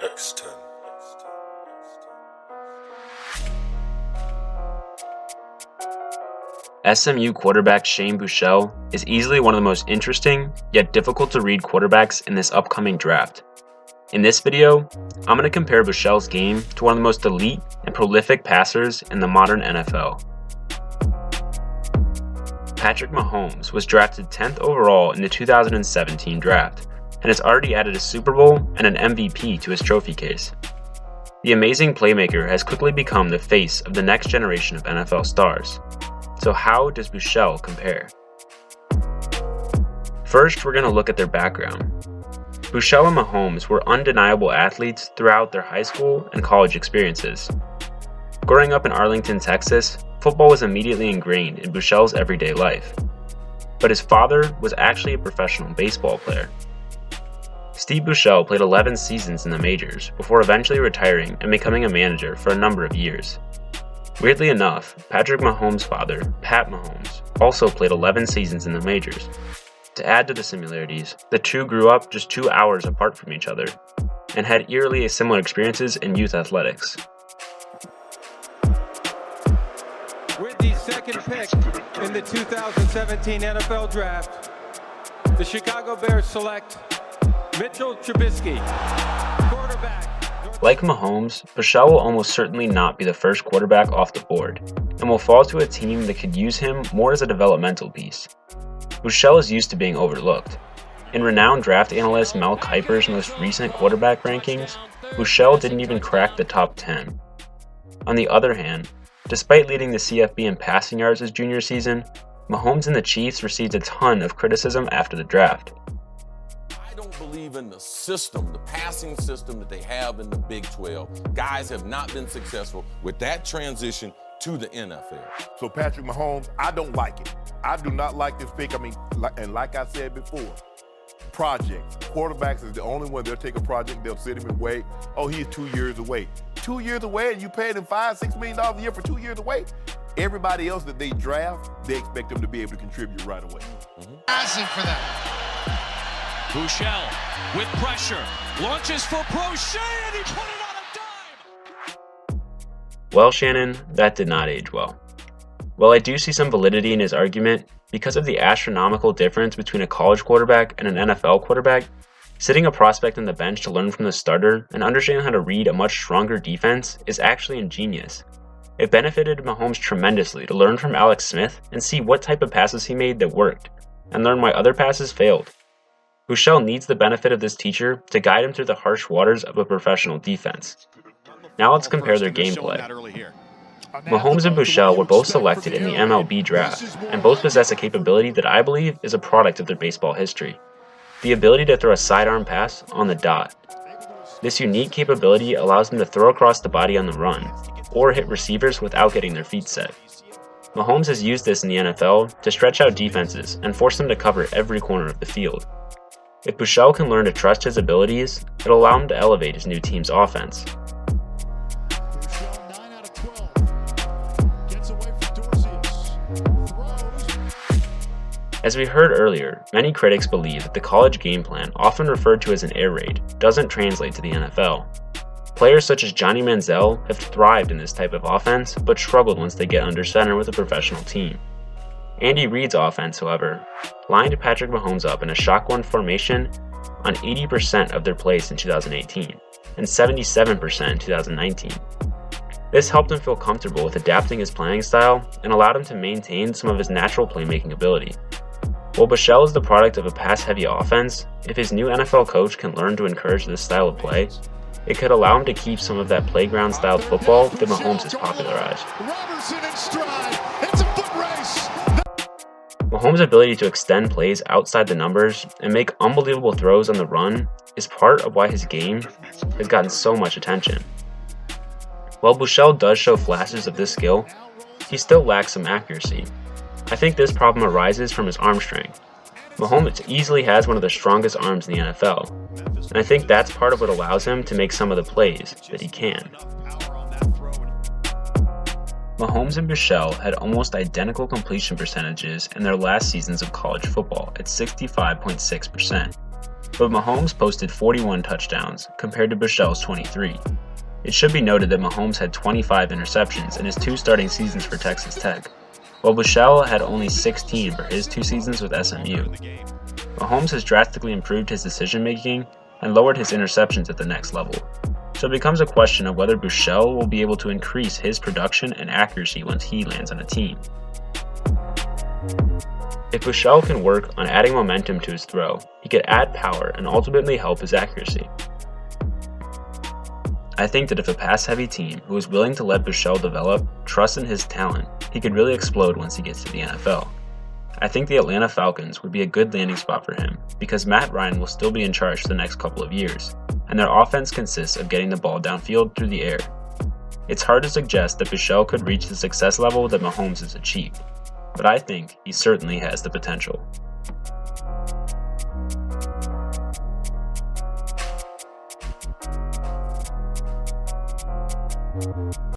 X10. SMU quarterback Shane Buechele is easily one of the most interesting, yet difficult to read quarterbacks in this upcoming draft. In this video, I'm going to compare Buechele's game to one of the most elite and prolific passers in the modern NFL. Patrick Mahomes was drafted 10th overall in the 2017 draft, and has already added a Super Bowl and an MVP to his trophy case. The amazing playmaker has quickly become the face of the next generation of NFL stars. So how does Buechele compare? First, we're going to look at their background. Buechele and Mahomes were undeniable athletes throughout their high school and college experiences. Growing up in Arlington, Texas, football was immediately ingrained in Buechele's everyday life. But his father was actually a professional baseball player. Steve Buechele played 11 seasons in the majors before eventually retiring and becoming a manager for a number of years. Weirdly enough, Patrick Mahomes' father, Pat Mahomes, also played 11 seasons in the majors. To add to the similarities, the two grew up just 2 hours apart from each other, and had eerily similar experiences in youth athletics. With the second pick in the 2017 NFL Draft, the Chicago Bears select Mitchell Trubisky, quarterback. Like Mahomes, Buechele will almost certainly not be the first quarterback off the board, and will fall to a team that could use him more as a developmental piece. Buechele is used to being overlooked. In renowned draft analyst Mel Kiper's most recent quarterback rankings, Buechele didn't even crack the top 10. On the other hand, despite leading the CFB in passing yards his junior season, Mahomes and the Chiefs received a ton of criticism after the draft. I don't believe in the system, the passing system that they have in the Big 12. Guys have not been successful with that transition to the NFL. So Patrick Mahomes, I don't like it. I do not like this pick. Like I said before, projects. Quarterbacks is the only one they'll take a project, they'll sit him and wait. Oh, he's 2 years away. 2 years away, and you paid him $5-6 million a year for 2 years away? Everybody else that they draft, they expect them to be able to contribute right away. Massive for them. Buechele with pressure, launches for Brochet, and he put it on a dime! Well, Shannon, that did not age well. While I do see some validity in his argument, because of the astronomical difference between a college quarterback and an NFL quarterback, sitting a prospect on the bench to learn from the starter and understand how to read a much stronger defense is actually ingenious. It benefited Mahomes tremendously to learn from Alex Smith and see what type of passes he made that worked, and learn why other passes failed. Buechele needs the benefit of this teacher to guide him through the harsh waters of a professional defense. Now let's compare their gameplay. Mahomes and Buechele were both selected in the MLB draft, and both possess a capability that I believe is a product of their baseball history: the ability to throw a sidearm pass on the dot. This unique capability allows them to throw across the body on the run, or hit receivers without getting their feet set. Mahomes has used this in the NFL to stretch out defenses and force them to cover every corner of the field. If Buechele can learn to trust his abilities, it'll allow him to elevate his new team's offense. As we heard earlier, many critics believe that the college game plan, often referred to as an air raid, doesn't translate to the NFL. Players such as Johnny Manziel have thrived in this type of offense, but struggled once they get under center with a professional team. Andy Reid's offense, however, lined Patrick Mahomes up in a shotgun formation on 80% of their plays in 2018, and 77% in 2019. This helped him feel comfortable with adapting his playing style and allowed him to maintain some of his natural playmaking ability. While Buechele is the product of a pass-heavy offense, if his new NFL coach can learn to encourage this style of play, it could allow him to keep some of that playground-style football that Mahomes has popularized. Mahomes' ability to extend plays outside the numbers and make unbelievable throws on the run is part of why his game has gotten so much attention. While Buechele does show flashes of this skill, he still lacks some accuracy. I think this problem arises from his arm strength. Mahomes easily has one of the strongest arms in the NFL, and I think that's part of what allows him to make some of the plays that he can. Mahomes and Buechele had almost identical completion percentages in their last seasons of college football at 65.6%. but Mahomes posted 41 touchdowns compared to Buechele's 23. It should be noted that Mahomes had 25 interceptions in his 2 starting seasons for Texas Tech, while Buechele had only 16 for his 2 seasons with SMU. Mahomes has drastically improved his decision-making and lowered his interceptions at the next level, so it becomes a question of whether Buechele will be able to increase his production and accuracy once he lands on a team. If Buechele can work on adding momentum to his throw, he could add power and ultimately help his accuracy. I think that if a pass-heavy team who is willing to let Buechele develop trusts in his talent, he could really explode once he gets to the NFL. I think the Atlanta Falcons would be a good landing spot for him because Matt Ryan will still be in charge for the next couple of years, and their offense consists of getting the ball downfield through the air. It's hard to suggest that Buechele could reach the success level that Mahomes has achieved, but I think he certainly has the potential.